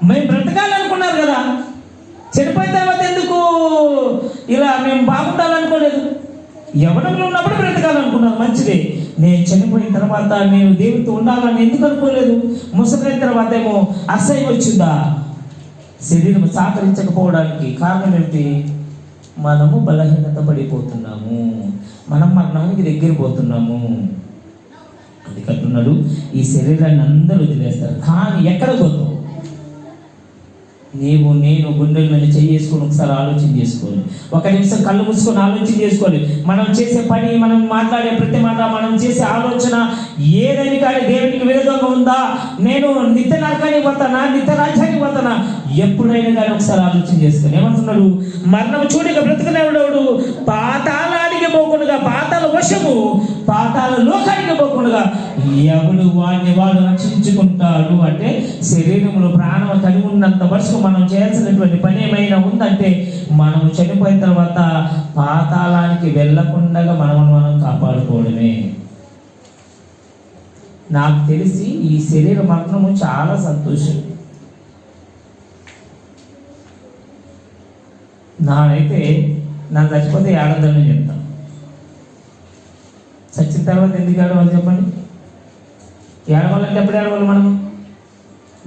మేము బ్రతకాలనుకున్నారు కదా, చనిపోయిన తర్వాత ఎందుకు ఇలా మేము బాగుండాలనుకోలేదు? యవ్వనంలో ఉన్నప్పుడు బ్రతకాలనుకున్నారు, మంచిదే. నేను చనిపోయిన తర్వాత నేను దేవుడితో ఉండాలని ఎందుకు అనుకోలేదు? ముసలైన తర్వాత ఏమో అసహ్యం వచ్చిందా? శరీరం సహకరించకపోవడానికి కారణం ఏమిటి? మనము బలహీనత పడిపోతున్నాము, మనం మరణానికి దగ్గర పోతున్నాము. అందుకంటున్నాడు, ఈ శరీరాన్ని అందరూ వదిలేస్తారు, కానీ ఎక్కడ పోతావు? నీవు నేను గుండెల మీద చేసుకొని ఒకసారి ఆలోచన చేసుకోవాలి. ఒక నిమిషం కళ్ళు మూసుకొని ఆలోచన చేసుకోవాలి. మనం చేసే పని, మనం మాట్లాడే ప్రతి మాట, మనం చేసే ఆలోచన ఏదని కానీ దేవునికి విరోధంగా ఉందా? నేను నిత్య నరకానికి పోతానా, నిత్య రాజ్యానికి పోతానా? ఎప్పుడైనా కానీ ఒకసారి ఆలోచన చేసుకొని ఏమంటున్నాడు? మరణం చూడక బ్రతుకునేవాడు పాతాళానికి పోకుండా, పాతాళ వశము, పాతాళ లోకానికి పోకుండా ఎవడు వాడిని వాడు రక్షించుకుంటాడు అంటే, శరీరంలో ప్రాణం కలిగి ఉన్నంత వరకు మనం చేయాల్సినటువంటి పని ఏమైనా ఉందంటే, మనం చనిపోయిన తర్వాత పాతాళానికి వెళ్ళకుండా మనం కాపాడుకోవడమే. నాకు తెలిసి ఈ శరీర మరణము చాలా సంతోషం. నానైతే నన్ను చచ్చిపోతే ఏడదని చెప్తాను. చచ్చిన తర్వాత ఎందుకు ఏడవాలి చెప్పండి? ఏడవాలంటే ఎప్పుడు ఏడవాలి? మనం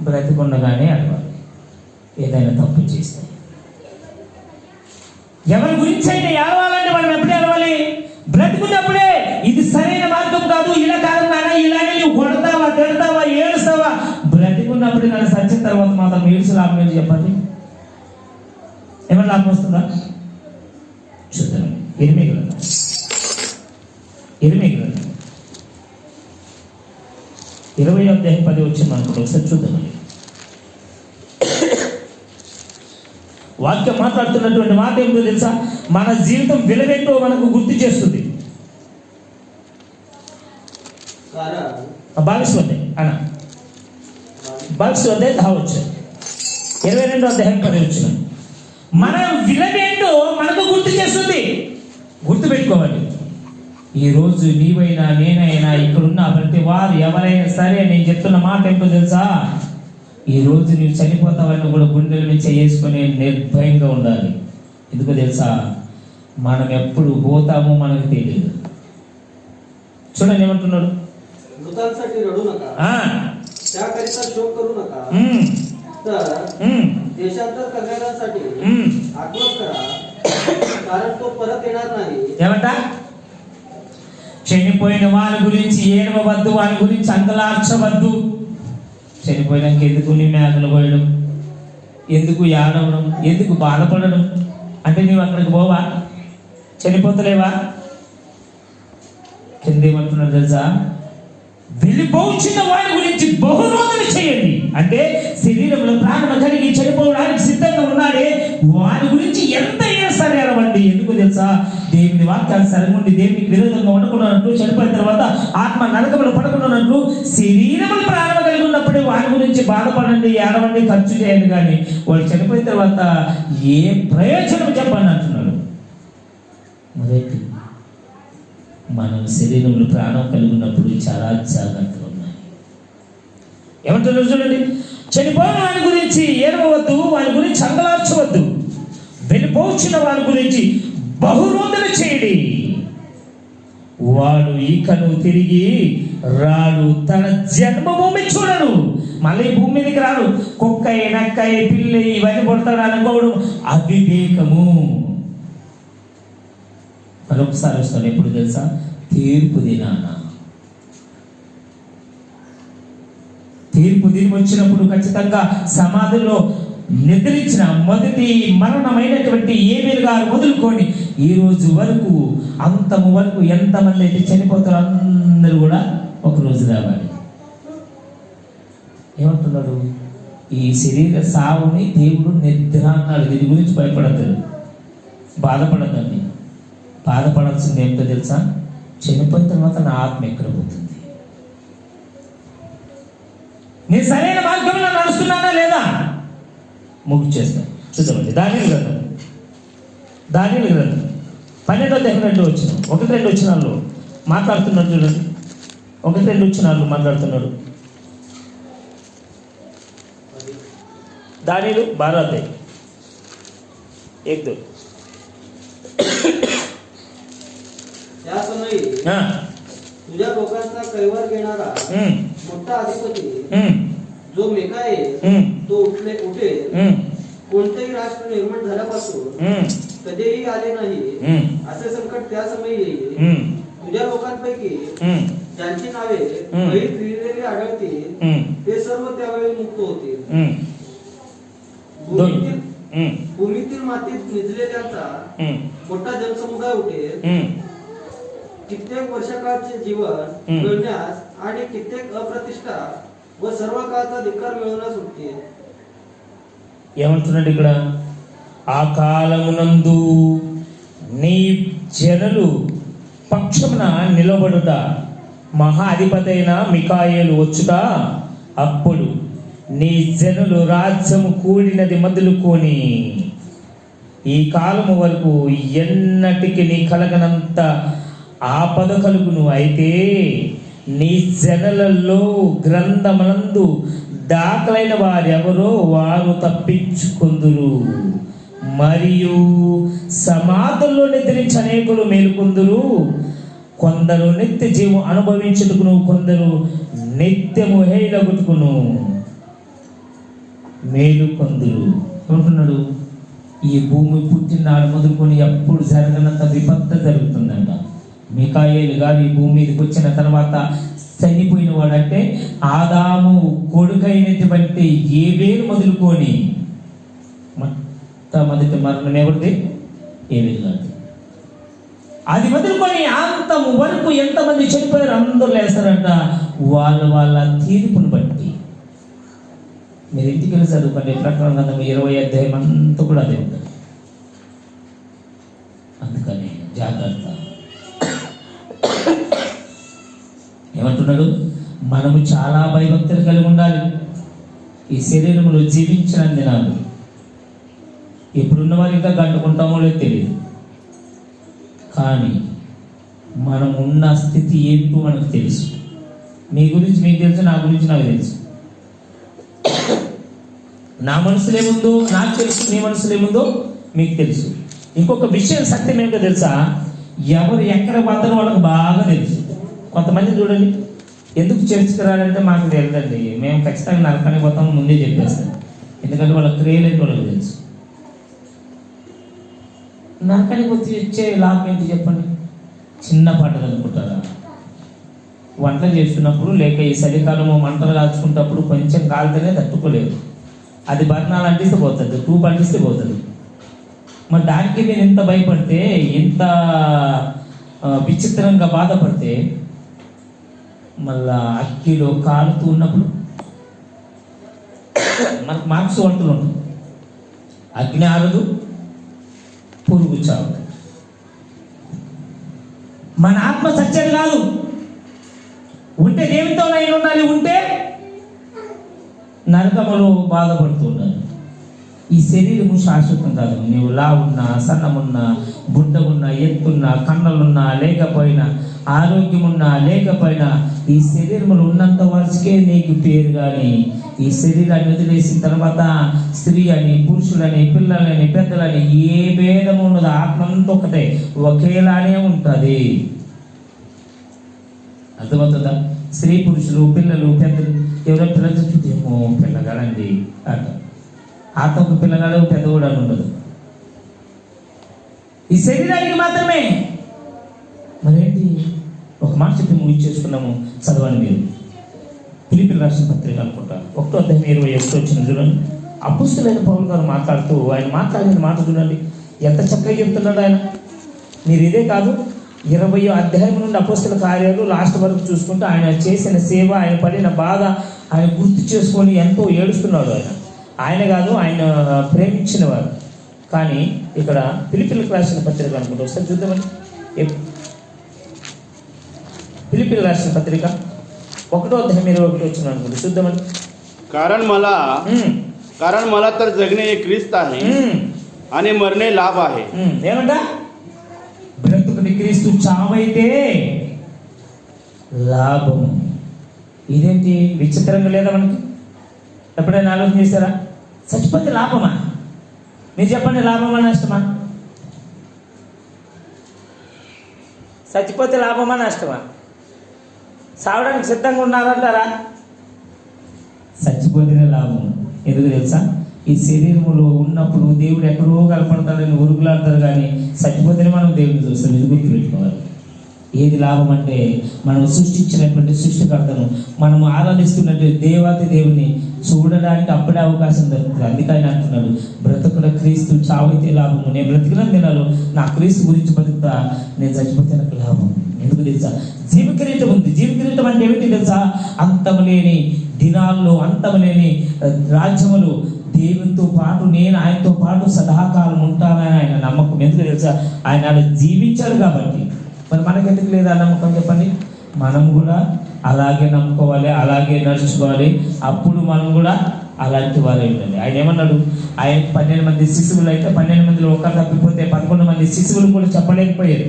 బ్రతికుండగానే ఏడవాలి. ఏదైనా తప్పు చేస్తే ఎవరి గురించి అయితే ఏడవాలంటే మనం ఎప్పుడు ఏడవాలి? బ్రతుకున్నప్పుడే. ఇది సరైన మార్గం కాదు, ఇలా కాదు నాన్న, ఇలాగే నువ్వు కొడతావా, తిడతావా, ఏడుస్తావా? బ్రతికున్నప్పుడు నన్ను సచ్చిన తర్వాత మాత్రం ఏడుసు లాభం ఏంటి చెప్పండి? ఏమైనా లాభం వస్తుందా? చూద్దాం. ఎనిమిది గ్రంథం 20వ అధ్యాయం 10 వచ్చింది అనుకుంటే ఒకసారి చూద్దామండి. వాక్యం మాట్లాడుతున్నటువంటి మాట ఏమిటో తెలుసా? మన జీవితం విలువేంటో మనకు గుర్తు చేస్తుంది. భావిస్తుంది అన్న, భావిస్తుంది కావచ్చు. 22వ అధ్యాయం 10 వచ్చిన మన విలువేంటో మనకు గుర్తు చేస్తుంది. గుర్తుపెట్టుకోవాలి. ఈరోజు నీవైనా నేనైనా ఇక్కడున్న ప్రతి వారు ఎవరైనా సరే, నేను చెప్తున్న మాట ఏంటో తెలుసా? ఈరోజు నీవు చనిపోతావని కూడా గుండెల మీద చేసుకొని నిర్భయంగా ఉండాలి. ఎందుకో తెలుసా? మనం ఎప్పుడు పోతామో మనకు తెలియదు. చూడండి ఏమంటున్నాడు? ఏమంట? చనిపోయిన వారి గురించి ఏడవద్దు, వారి గురించి అంగలార్చవద్దు. చనిపోయినాక ఎందుకు నీ మేకలు పోయడం, ఎందుకు ఏడవడం, ఎందుకు బాధపడడం? అంటే నీవు అక్కడికి పోవా? చనిపోతలేవా? కింద ఏమంటున్నాడు తెలుసా? వెళ్ళిపోవచ్చిన వారి గురించి బహురోధన చేయండి. అంటే శరీరంలో ప్రాణం కలిగి చనిపోవడానికి సిద్ధంగా ఉన్నాడే వారి గురించి ఎంతైనా సరే అనవండి. ఎందుకు తెలుసా? దేవుని వాక్యాలు సరిగుండి దేవునికి విరోధంగా ఉండకున్నట్లు, చనిపోయిన తర్వాత ఆత్మ నరకములు పడకున్నట్లు శరీరములు ప్రాణం కలిగి ఉన్నప్పుడే వారి గురించి బాధపడండి, ఏడవండి, ఖర్చు చేయండి. కానీ వాళ్ళు చనిపోయిన తర్వాత ఏ ప్రయోజనం చెప్పండి అంటున్నాడు. మొదటి మనం శరీరంలో ప్రాణం కలిగి ఉన్నప్పుడు చాలా జాగ్రత్తలు ఉన్నాయి. ఏమంటున్నారు చూడండి? చనిపోయిన వారి గురించి ఏడవద్దు, వారి గురించి అంగలార్చవద్దు. వెళ్ళిపోవచ్చిన వారి గురించి బహురోధన చేయడి. వాడు ఇకను తిరిగి రాడు, తన జన్మభూమి చూడడు. మళ్ళీ ఈ భూమి మీదకి రాడు. కుక్కై నక్కై పిల్లి ఇవన్నీ కొడతాడు అనుకోవడం అవివేకము. మరొకసారి వస్తాడు ఎప్పుడు తెలుసా? తీర్పు దినాన. తీర్పు దినం వచ్చినప్పుడు ఖచ్చితంగా సమాధిలో నిద్రించిన మొదటి మరణమైనటువంటి ఏబేలు గారు మొదలుకొని ఈ రోజు వరకు అంతము వరకు ఎంతమంది అయితే చనిపోతారో అందరూ కూడా ఒకరోజు రావాలి. ఏమంటున్నాడు? ఈ శరీర సావుని దేవుడు నిద్ర అన్నాడు. దీని గురించి భయపడద్దు, బాధపడద్దండి. బాధపడాల్సింది ఏమిటో తెలుసా? చనిపోయిన తర్వాత నా ఆత్మ ఎక్కడ పోతుంది? నేను సరైన మార్గంలో నడుస్తున్నానా లేదా? ముగ్గు చేస్తాను. చూద్దామండి దానియేలు గ్రంథం 12వ అధ్యాయం 2 వచనం 1-2 వచనాల్లో మాట్లాడుతున్నాడు. చూడండి, 1-2 వచనాల్లో మాట్లాడుతున్నాడు. दानिएल 12 अध्याय 1-2. त्या समयी तुझ्या लोकांचा कैवार घेणारा मोठा अधिपती जो मिकाएल तो उठेल. कोणतेही राष्ट्र निर्माण झाल्यापासून कधीही आले नाही असे संकट त्या समयी येईल. तुझ्या लोकांपैकी ज्यांची नावे वहीत लिहिलेली आढळतील ते सर्व त्यावेळी मुक्त होतील. भूमीतील मातीत निजलेल्यांचा मोठा जनसमुदाय उठेल. कित्येक वर्षकाळचे जीवन मिळण्यास आणि कित्येक अप्रतिष्ठा व सर्व काळाचा धिक्कार मिळवण्यास उठतील. ఏమంటున్నాడు ఇక్కడ? ఆ కాలమునందు నీ జనులు పక్షమున నిలబడుట, మహా అధిపతైన మికాయేలు వచ్చుట. అప్పుడు నీ జనులు రాజ్యము కూడినది మొదలుకొని ఈ కాలము వరకు ఎన్నటికి నీ కలగనంత ఆపద కలుగును. అయితే నీ జనులలో గ్రంథమునందు దాఖలైన వారెవరో వారు తప్పించుకుందురు, మరియు సమాధుల్లో నిద్రించి అనేకులు మేలుకొందురు. కొందరు నిత్య జీవం అనుభవించుటకును, కొందరు నిత్యము హేళగుటకును మేలుకొందురు. ఏమంటున్నాడు? ఈ భూమి పుట్టినాడు మొదలుకొని ఎప్పుడు జరగనంత విపత్తు జరుగుతుందంట. మికాయేలు గారు ఈ భూమి మీదకి వచ్చిన తర్వాత చనిపోయిన వాడంటే ఆదాము కొడుకైనటువంటి ఏబేలు మొదలుకొని మొట్టమొదటి మరణం ఎవరిది? ఏబేలు గారు. అది మొదలుకొని అంతము వరకు ఎంతమంది చనిపోయారు అందరూ లేస్తారంట వాళ్ళ తీర్పును బట్టి. మీరు ఇంటికి వెళ్ళి చదువుకోండి. ప్రకటన గ్రంథం 20వ అధ్యాయం అంతా కూడా అదే ఉంటుంది. అందుకని జాగ్రత్త. ఏమంటున్నాడు? మనము చాలా భయభక్తులు కలిగి ఉండాలి. ఈ శరీరంలో జీవించిన దినాలు ఇప్పుడున్న వారు ఇంకా గంటుకుంటామో లేదో తెలియదు, కానీ మనం ఉన్న స్థితి ఏంటో మనకు తెలుసు. మీ గురించి మీకు తెలుసు, నా గురించి నాకు తెలుసు. నా మనసులో ఏముందో నాకు తెలుసు, మీ మనసులో ఏముందో మీకు తెలుసు. ఇంకొక విషయం సత్యం ఏంటో తెలుసా? ఎవరు ఎక్కడ పోతారో వాళ్ళకి బాగా తెలుసు. కొంతమంది చూడండి, ఎందుకు చర్చికి రాలంటే మాకు తెలియదండి, మేము ఖచ్చితంగా నరకానికి పోతాం ముందే చెప్పేస్తాం. ఎందుకంటే వాళ్ళ క్రియలేంటి వాళ్ళకి తెలుసు. నరకానికి వచ్చి ఇచ్చే లాభం ఏంటి చెప్పండి? చిన్న పాటలు అనుకుంటారా? వంటలు చేస్తున్నప్పుడు లేక ఈ చలికాలము మంటలు కాల్చుకున్నప్పుడు కొంచెం కాలితేనే తట్టుకోలేదు. అది బర్ణాలు అంటిస్తే పోతుంది, టూప్ అంటిస్తే పోతుంది. మరి దానికి నేను ఎంత భయపడితే, ఎంత విచిత్రంగా బాధపడితే, మళ్ళా అక్కిలో కాలుతూ ఉన్నప్పుడు మనకు మార్క్స్ వంటలు ఉంటుంది. అగ్ని ఆరదు, పురుగు చావు. మన ఆత్మ సత్యం కాదు. ఉంటే దేవునితో నేను ఉండాలి, ఉంటే నరకములో బాధపడుతూ ఉండాలి. ఈ శరీరము శాశ్వతం కాదు. నీవు లావున్నా, సన్నమున్నా, బుడ్డగున్నా, ఎత్తున్నా, కన్నులున్నా లేకపోయినా, ఆరోగ్యమున్నా లేకపోయినా, ఈ శరీరములు ఉన్నంత వరకే నీకు పేరు. కానీ ఈ శరీరాన్ని వదిలేసిన తర్వాత స్త్రీ అని, పురుషులని, పిల్లలని, పెద్దలని ఏ భేదము ఉండదు. ఆత్మంతా ఒకటే, ఒకేలానే ఉంటుంది. అర్థమవుతుందా? స్త్రీ పురుషులు, పిల్లలు, పెద్దలు ఎవరో పిల్లలు చూస్తే ఏమో పిల్లగాడండి అంట. ఆత్మ ఒక పిల్లగాడు పెద్దవాడు అని ఉండదు, ఈ శరీరానికి మాత్రమే. మరేంటి ఒక మాట చెప్పి ముగించేసుకున్నాము, చదవండి మీరు. ఫిలిప్పీయులకు రాసిన పత్రిక అనుకుంటా 1:21 వచ్చిన చూడండి. అపుస్తలుడైన పౌలు గారు మాట్లాడుతూ ఆయన మాట్లాడిన మాట చూడండి, ఎంత చక్కగా చెప్తున్నాడు ఆయన. మీరు ఇదే కాదు, 20వ అధ్యాయం నుండి అపోస్తల కార్యాలు లాస్ట్ వరకు చూసుకుంటూ ఆయన చేసిన సేవ, ఆయన పడిన బాధ ఆయన గుర్తు చేసుకొని ఎంతో ఏడుస్తున్నాడు. ఆయన కాదు, ఆయన ప్రేమించిన వారు. కానీ ఇక్కడ ఫిలిప్పీయులకు రాసిన పత్రిక అనుకుంటా, ఒకసారి చూద్దామని. ఫిలిప్పీయులకు రాసిన పత్రిక 1:21 వచ్చిన అనుకుంటా, చూద్దామని. कारण मला तर जगणे हे ख्रिस्त आहे आणि मरणे लाभ आहे. ఏమంట? బ్రతుకుని క్రీస్తు, చావైతే లాభము. ఇదేంటి విచిత్రంగా లేదా మనకి? ఎప్పుడైనా ఆలోచన చేశారా? చచ్చిపోతే లాభమా? మీరు చెప్పండి, లాభమా నష్టమా? చచ్చిపోతే లాభమా నష్టమా? సావడానికి సిద్ధంగా ఉన్నారంటారా? చచ్చిపోతేనే లాభం. ఎందుకు తెలుసా? ఈ శరీరంలో ఉన్నప్పుడు దేవుడు ఎక్కడో కనపడతాడని ఉరుగులాడతారు, కానీ చచ్చిపోతేనే మనం దేవుడిని చూస్తాం. ఇది గుర్తుపెట్టుకోవాలి. ఏది లాభం అంటే మనం సృష్టించినటువంటి సృష్టికర్తను, మనం ఆరాధిస్తున్నట్టు దేవాతి దేవుని చూడడానికి అప్పుడే అవకాశం దొరుకుతుంది. అందుకని అంటున్నాడు, బ్రతుకుల క్రీస్తు, చావైతే లాభము. నేను బ్రతికిన దినాలు నా క్రీస్తు గురించి బతుకుతా, నేను చచ్చిపోతే నాకు లాభం. ఎందుకు తెలుసా? జీవకిరీటం ఉంది. జీవకిరీటం అంటే ఏమిటి తెలుసా? అంతము లేని దినాల్లో, అంతము లేని రాజ్యములు, దేవునితో పాటు నేను ఆయనతో పాటు సదాకాలం ఉంటానని ఆయన నమ్మకం. ఎందుకు తెలుసా? ఆయన అలా జీవించాడు కాబట్టి. మరి మనకెందుకు లేదా నమ్మకం చెప్పండి? మనం కూడా అలాగే నమ్ముకోవాలి, అలాగే నడుచుకోవాలి. అప్పుడు మనం కూడా అలాంటి వారే ఉండాలి. ఆయన ఏమన్నాడు? ఆయన 12 మంది శిశువులు అయితే 12 మందిలో ఒకరు తప్పిపోతే 11 మంది శిశువులు కూడా చెప్పలేకపోయారు.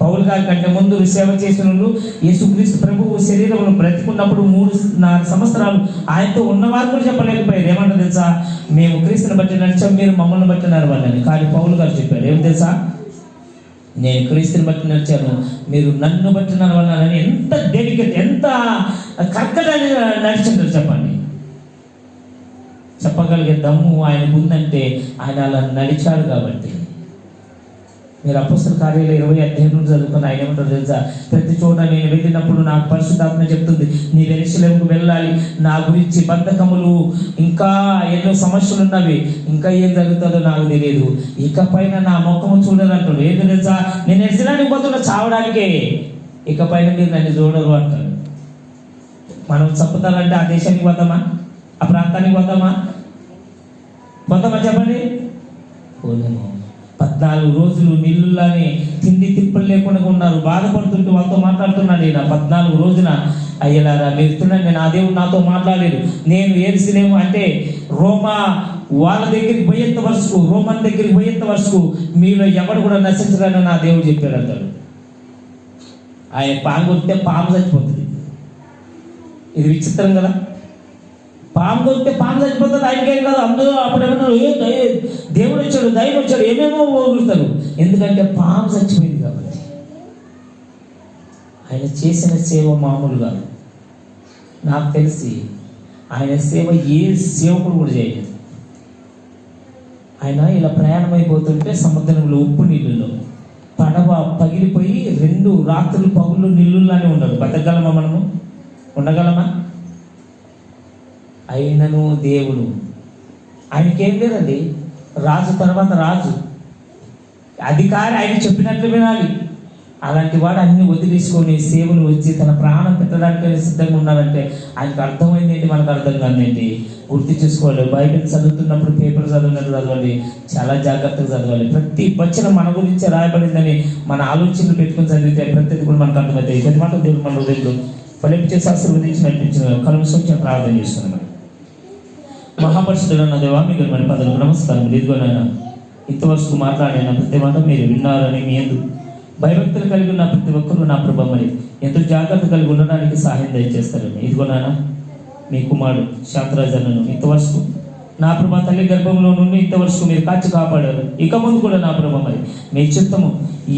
పౌలు గారి కంటే ముందు సేవ చేసిన వాళ్ళు, యేసుక్రీస్తు ప్రభువు శరీరంలో బ్రతికున్నప్పుడు 3.5 సంవత్సరాలు ఆయనతో ఉన్నవారు కూడా చెప్పలేకపోయారు. ఏమంటారు తెలుసా? మేము క్రీస్తుని బట్టి నడిచాం, మీరు మమ్మల్ని బట్టి నడవాలని. కానీ పౌలు గారు చెప్పారు, ఏం తెలుసా? నేను క్రీస్తుని బట్టి నడిచాను, మీరు నన్ను బట్టి నడవాలని. ఎంత డెడికేట్, ఎంత కర్కటంగా నడిచింటారు చెప్పండి. చెప్పగలిగే దమ్ము ఆయనకు ఉందంటే ఆయన అలా నడిచాడు కాబట్టి. మీరు అపోస్తల కార్యాలు 20వ అధ్యాయం నుండి చదువుకుని ఆయన ఏమంటారు తెలుసా? ప్రతి చోట నేను వెళ్ళినప్పుడు నాకు పరిశుద్ధాత్మ చెప్తుంది, నీ యెరూషలేముకు వెళ్ళాలి, నా గురించి బంధకములు, ఇంకా ఎన్నో సమస్యలు ఉన్నవి, ఇంకా ఏం జరుగుతుందో నాకు తెలియదు, ఇకపైన నా ముఖము చూడాలంటాడు. ఏంటి తెలుసా? నేను యెరూషలేముకు పోతున్నా చావడానికే, ఇకపైన మీరు నన్ను చూడరు అంటాడు. మనం చంపుతారంటే ఆ దేశానికి పోతామా? ఆ ప్రాంతానికి పోతామా చెప్పండి? పోలేము. 14 రోజులు నీళ్ళులానే తిండి తిప్పలు లేకుండా ఉన్నారు. బాధపడుతుంటే వాళ్ళతో మాట్లాడుతున్నాను. నేను 14 రోజున అయ్యలారా మీరు తినండి, నా దేవుడు నాతో మాట్లాడలేదు. నేను యెరూషలేము అంటే రోమా వాళ్ళ దగ్గరికి పోయేంత వరకు, రోమన్ దగ్గరికి పోయేంత వరకు మీలో ఎవరు కూడా నశించరని నా దేవుడు చెప్పాడు అంటాడు. ఆయన పాము కొడితే పాము చచ్చిపోతుంది. ఇది విచిత్రం కదా? పాము కొడితే పాము చచ్చిపోతుంది, ఆయనకేం కాదు. అందరూ అప్పుడు ఏమన్నారు, దేవుడు వచ్చాడు, దైవం వచ్చాడు, ఏమేమో పోగొడతారు. ఎందుకంటే పాము చచ్చిపోయింది కాబట్టి. ఆయన చేసిన సేవ మామూలు కాదు. నాకు తెలిసి ఆయన సేవ ఏ సేవకుడు కూడా చేయలేదు. ఆయన ఇలా ప్రయాణం అయిపోతుంటే సముద్రంలో ఉప్పు నీళ్ళలో పడవ పగిలిపోయి 2 రాత్రులు పగుళ్ళు నీళ్ళులానే ఉన్నాడు. బతకగలమా? మనము ఉండగలమా? అయినను దేవుడు, ఆయనకేం లేదండి. రాజు తర్వాత రాజు, అధికారి, ఆయన చెప్పినట్లు వినాలి. అలాంటి వాడు అన్ని వదిలేసుకొని సేవలు వచ్చి తన ప్రాణం పెట్టడానికి సిద్ధంగా ఉన్నారంటే ఆయనకు అర్థమైంది ఏంటి, మనకు అర్థం కాదేంటి? గుర్తు చేసుకోవాలి. బైబిల్ చదువుతున్నప్పుడు పేపర్ చదివినట్టు చదవాలి, చాలా జాగ్రత్తగా చదవాలి. ప్రతి వచనం మన గురించి రాయబడిందని మన ఆలోచనలు పెట్టుకుని చదివితే ప్రతిది కూడా మనకు అర్థమవుతాయి. ప్రతి మాట దేవుడు మన హృదయంలో ఫలించే ఆశీర్వదించి నడిపించిన కలుసుకొని ప్రార్థన చేస్తున్నాను. మహాపరిషుడున్న దేవా, మీకు మన పదవులకు నమస్కారం. ఇదిగో నాయన, ఇంతవరకు మాట్లాడిన ప్రతి మాట మీరు విన్నారని, మీ ఎందుకు భయభక్తులు కలిగి ఉన్న ప్రతి ఒక్కరు నా ప్రభ మరి ఎంతో జాగ్రత్త కలిగి ఉండడానికి సహాయం దయచేస్తారని. ఇదిగో నాయన, మీ కుమారుడు శాంతరాజన్నను ఇంతవరకు నా ప్రభ తల్లి గర్భంలో నుండి ఇంతవరకు మీరు కాచి కాపాడారు. ఇక ముందు కూడా నా ప్రభ మరి మీ చిత్తము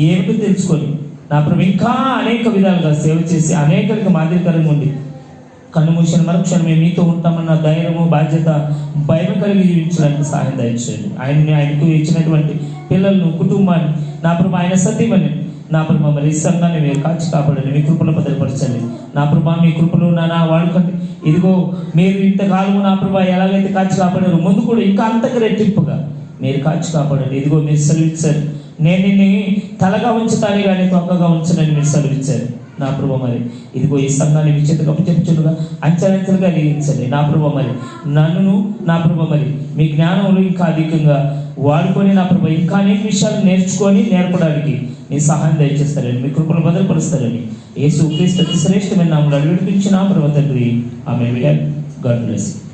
ఏమిటో తెలుసుకొని నా ప్రభు ఇంకా అనేక విధాలుగా సేవ చేసి అనేకరికి మాదిరికరంగా ఉండి కన్నుమూసిన మరుక్షణమే మీతో ఉంటామన్న ధైర్యము, బాధ్యత, భయం కలిగి జీవించడానికి సహాయం దయచేయండి. ఆయనకు ఇచ్చినటువంటి పిల్లలను, కుటుంబాన్ని, నా ప్రభు ఆయన సతీమని, నా ప్రభు మరి ఈ సంఘాన్ని మీరు కాచి కాపాడండి, మీ కృపలో భద్రపరచండి. నా ప్రభు మీ కృపలో నా వాడుకండి. ఇదిగో మీరు ఇంతకాలము నా ప్రభు ఎలాగైతే కాచి కాపాడారు, ముందు కూడా ఇంకా అంతకు రెట్టింపుగా మీరు కాచి కాపాడండి. ఇదిగో మీరు సెలవిచ్చారు, నేను నిన్ను తలగా ఉంచుతాను కానీ తొక్కగా ఉంచనని మీరు సెలవిచ్చారు. నా ప్రభు మరి ఇదిగో ఈ సంఘాన్ని విచేతగా చెప్పుచుండగా అంచెలంచెలుగా ఎదిగించండి. నా ప్రభు మరి నన్ను నా ప్రభు మరి మీ జ్ఞానంలో ఇంకా అధికంగా వాడుకొని నా ప్రభు ఇంకా అనేక విషయాలు నేర్చుకొని నేర్పడానికి మీ సహాయం దయచేస్తారని, మీ కృపను భద్రపరుస్తారని యేసు క్రీస్తు శ్రేష్టమైన నామములో అడిగి నా ప్రభు తండ్రి. ఆమేన్. God bless you.